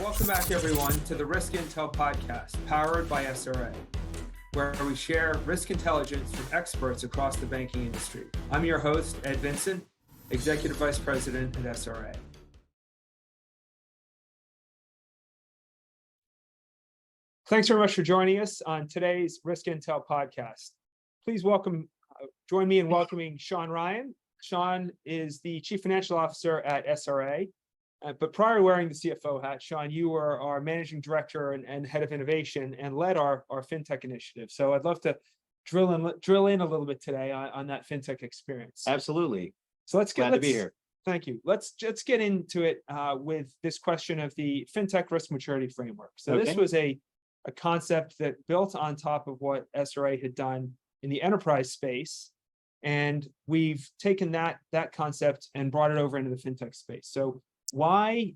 Welcome back, everyone, to the Risk Intel podcast, powered by SRA, where we share risk intelligence from experts across the banking industry. I'm your host, Ed Vincent, Executive Vice President at SRA. Thanks very much for joining us on today's Risk Intel podcast. Please join me in welcoming Shawn Ryan. Shawn is the Chief Financial Officer at SRA. But prior to wearing the CFO hat, Shawn, you were our Managing Director and Head of Innovation and led our FinTech initiative. So I'd love to drill in a little bit today on that FinTech experience. Absolutely. So let's Glad to be here. Thank you. Let's get into it with this question of the FinTech Risk Maturity Framework. So This was a concept that built on top of what SRA had done in the enterprise space. And we've taken that concept and brought it over into the FinTech space. So why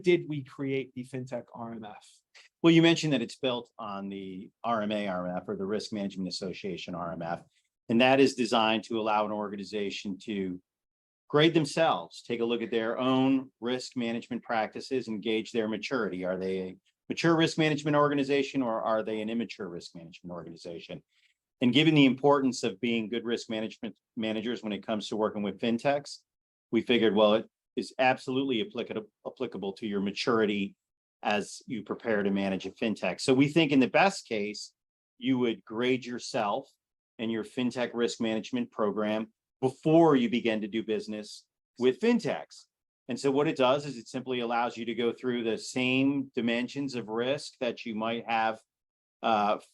did we create the FinTech RMF? Well, you mentioned that it's built on the RMA-RMF, or the Risk Management Association RMF, and that is designed to allow an organization to grade themselves, take a look at their own risk management practices, and gauge their maturity. Are they a mature risk management organization, or are they an immature risk management organization? And given the importance of being good risk management managers when it comes to working with FinTechs, we figured, well, it is absolutely applicable to your maturity as you prepare to manage a FinTech. So we think in the best case, you would grade yourself and your FinTech risk management program before you begin to do business with FinTechs. And so what it does is it simply allows you to go through the same dimensions of risk that you might have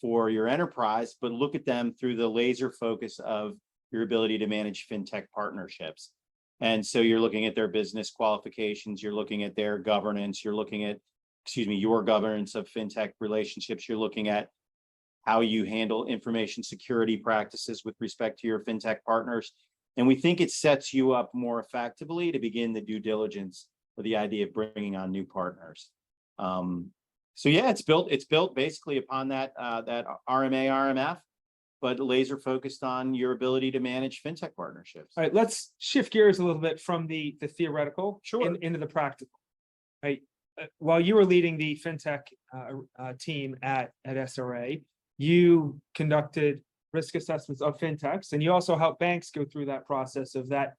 for your enterprise, but look at them through the laser focus of your ability to manage FinTech partnerships. And so you're looking at their business qualifications, you're looking at their governance, you're looking at, your governance of FinTech relationships, you're looking at how you handle information security practices with respect to your FinTech partners. And we think it sets you up more effectively to begin the due diligence for the idea of bringing on new partners. So yeah, it's built basically upon that RMA-RMF, but laser focused on your ability to manage FinTech partnerships. All right, let's shift gears a little bit from the theoretical into the practical. Right, while you were leading the FinTech team at SRA, you conducted risk assessments of FinTechs, and you also helped banks go through that process of that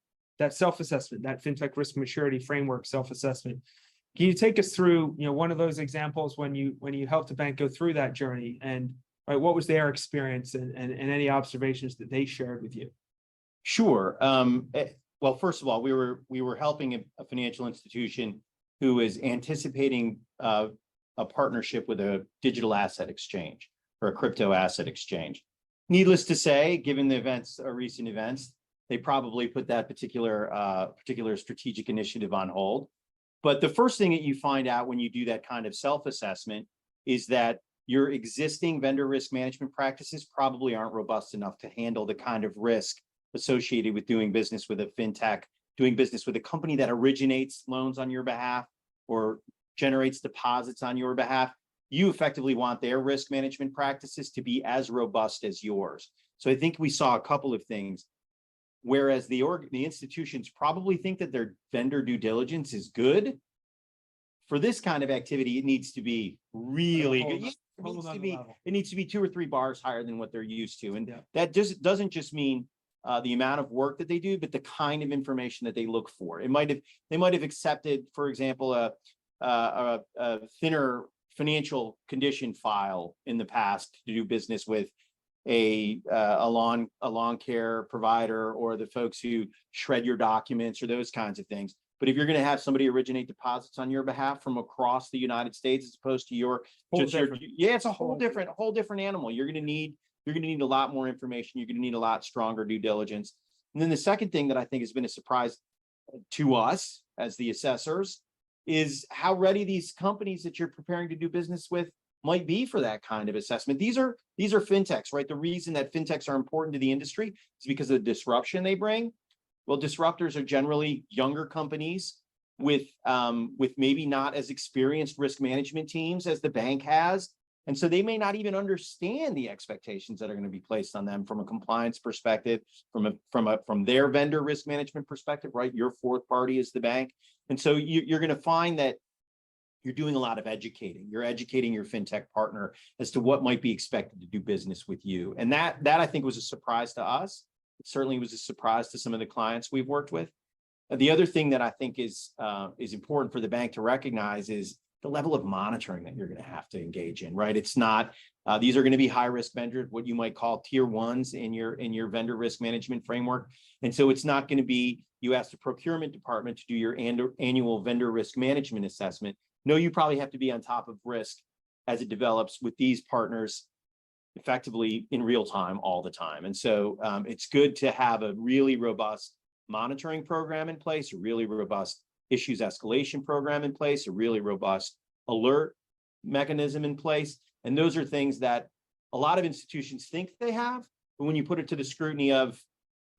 self-assessment, that FinTech Risk Maturity Framework self-assessment. Can you take us through, one of those examples when you helped a bank go through that journey, and what was their experience and any observations that they shared with you? Sure. Well, first of all, we were helping a financial institution who is anticipating a partnership with a digital asset exchange or a crypto asset exchange. Needless to say, given the recent events, they probably put that particular strategic initiative on hold. But the first thing that you find out when you do that kind of self-assessment is that your existing vendor risk management practices probably aren't robust enough to handle the kind of risk associated with doing business with a FinTech, doing business with a company that originates loans on your behalf or generates deposits on your behalf. You effectively want their risk management practices to be as robust as yours. So I think we saw a couple of things. Whereas the institutions probably think that their vendor due diligence is good, for this kind of activity, it needs to be really good. It needs to be 2 or 3 bars higher than what they're used to. And that just doesn't just mean the amount of work that they do, but the kind of information that they look for. They might have accepted, for example, a thinner financial condition file in the past to do business with a lawn care provider or the folks who shred your documents or those kinds of things. But if you're going to have somebody originate deposits on your behalf from across the United States, as opposed to it's a whole different animal. You're going to need a lot more information. You're going to need a lot stronger due diligence. And then the second thing that I think has been a surprise to us as the assessors is how ready these companies that you're preparing to do business with might be for that kind of assessment. These are FinTechs, right? The reason that FinTechs are important to the industry is because of the disruption they bring. Well, disruptors are generally younger companies with maybe not as experienced risk management teams as the bank has. And so they may not even understand the expectations that are going to be placed on them from a compliance perspective, from their vendor risk management perspective, right? Your fourth party is the bank. And so you're going to find that you're doing a lot of educating. You're educating your fintech partner as to what might be expected to do business with you. And that I think was a surprise to us. It certainly was a surprise to some of the clients we've worked with. The other thing that I think is important for the bank to recognize is the level of monitoring that you're going to have to engage in, right? It's not, these are going to be high risk vendors, what you might call tier ones in your vendor risk management framework. And so it's not going to be, you ask the procurement department to do your annual vendor risk management assessment. No, you probably have to be on top of risk as it develops with these partners effectively in real time all the time. And so it's good to have a really robust monitoring program in place, a really robust issues escalation program in place, a really robust alert mechanism in place. And those are things that a lot of institutions think they have, but when you put it to the scrutiny of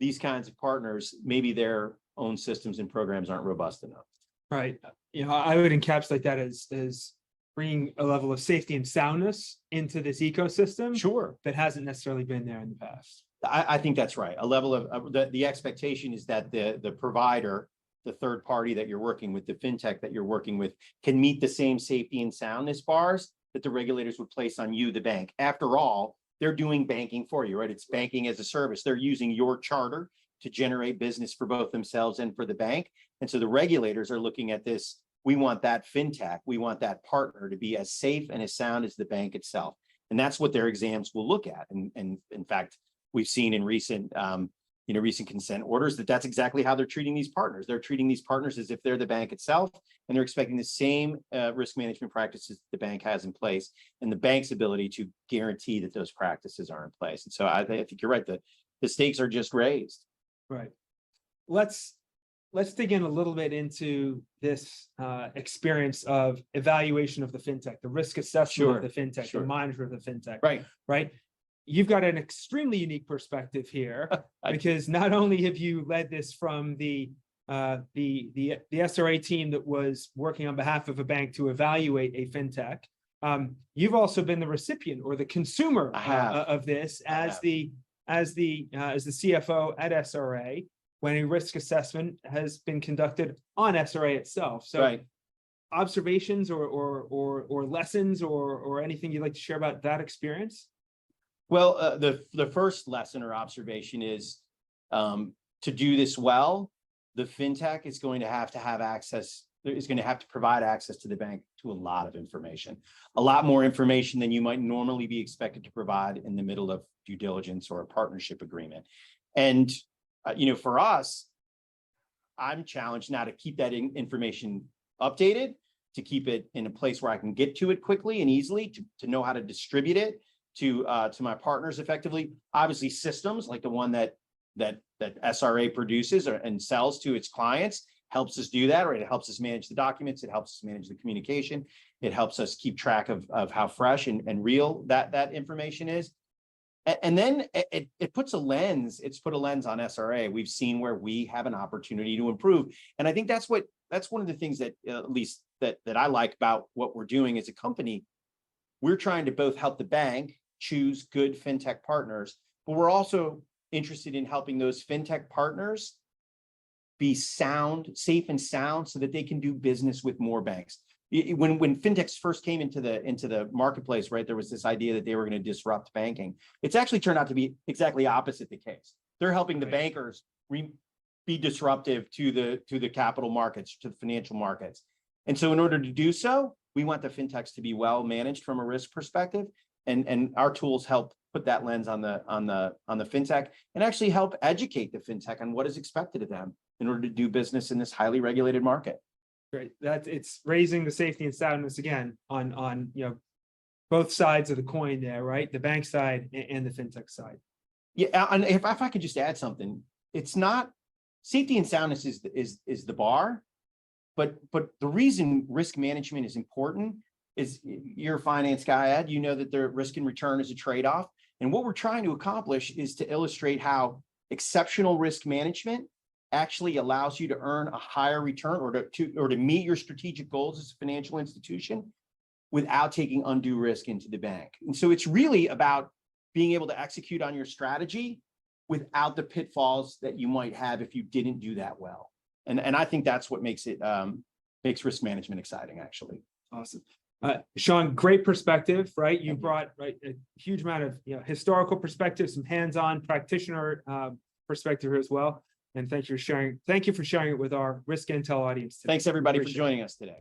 these kinds of partners, maybe their own systems and programs aren't robust enough. Right. I would encapsulate that as bringing a level of safety and soundness into this ecosystem. Sure. That hasn't necessarily been there in the past. I think that's right. A level of the expectation is that the provider, the third party that you're working with, the fintech that you're working with, can meet the same safety and soundness bars that the regulators would place on you, the bank. After all, they're doing banking for you, right? It's banking as a service. They're using your charter to generate business for both themselves and for the bank. And so the regulators are looking at this. We want that fintech, we want that partner to be as safe and as sound as the bank itself. And that's what their exams will look at. And in fact, we've seen in recent consent orders that's exactly how they're treating these partners. They're treating these partners as if they're the bank itself, and they're expecting the same risk management practices the bank has in place, and the bank's ability to guarantee that those practices are in place. And so I think you're right. The stakes are just raised. Right. Let's dig in a little bit into this experience of evaluation of the fintech, the risk assessment of the fintech, the management of the fintech. Right. You've got an extremely unique perspective here because not only have you led this from the SRA team that was working on behalf of a bank to evaluate a fintech, you've also been the recipient or the consumer of this as the CFO at SRA when a risk assessment has been conducted on SRA itself. So observations or lessons or anything you'd like to share about that experience? Well, the first lesson or observation is to do this well, the fintech is going to have access, is going to have to provide access to the bank to a lot of information, a lot more information than you might normally be expected to provide in the middle of due diligence or a partnership agreement. And, for us, I'm challenged now to keep that information updated, to keep it in a place where I can get to it quickly and easily, to know how to distribute it to my partners effectively. Obviously, systems like the one that SRA produces and sells to its clients helps us do that, right? It helps us manage the documents. It helps us manage the communication. It helps us keep track of how fresh and real that information is. And then it puts a lens. It's put a lens on SRA. We've seen where we have an opportunity to improve, and I think that's one of the things that at least that I like about what we're doing as a company. We're trying to both help the bank choose good fintech partners, but we're also interested in helping those fintech partners be safe and sound so that they can do business with more banks. When fintechs first came into the marketplace, right, there was this idea that they were going to disrupt banking. It's actually turned out to be exactly opposite the case. They're helping the bankers be disruptive to the capital markets, to the financial markets. And so in order to do so, we want the fintechs to be well managed from a risk perspective. And our tools help put that lens on the fintech and actually help educate the fintech on what is expected of them in order to do business in this highly regulated market. Great. It's raising the safety and soundness again on both sides of the coin there, right? The bank side and the fintech side. Yeah, and if I could just add something, it's not safety and soundness is the bar, but the reason risk management is important is you're a finance guy, Ed, you know that the risk and return is a trade-off. And what we're trying to accomplish is to illustrate how exceptional risk management actually allows you to earn a higher return or to meet your strategic goals as a financial institution without taking undue risk into the bank. And so it's really about being able to execute on your strategy without the pitfalls that you might have if you didn't do that well. And I think that's what makes risk management exciting, actually. Awesome. Shawn, great perspective, right? You brought a huge amount of historical perspective, some hands-on practitioner perspective here as well. And thank you for sharing. Thank you for sharing it with our Risk Intel audience today. Thanks, everybody, for Appreciate it. joining us today.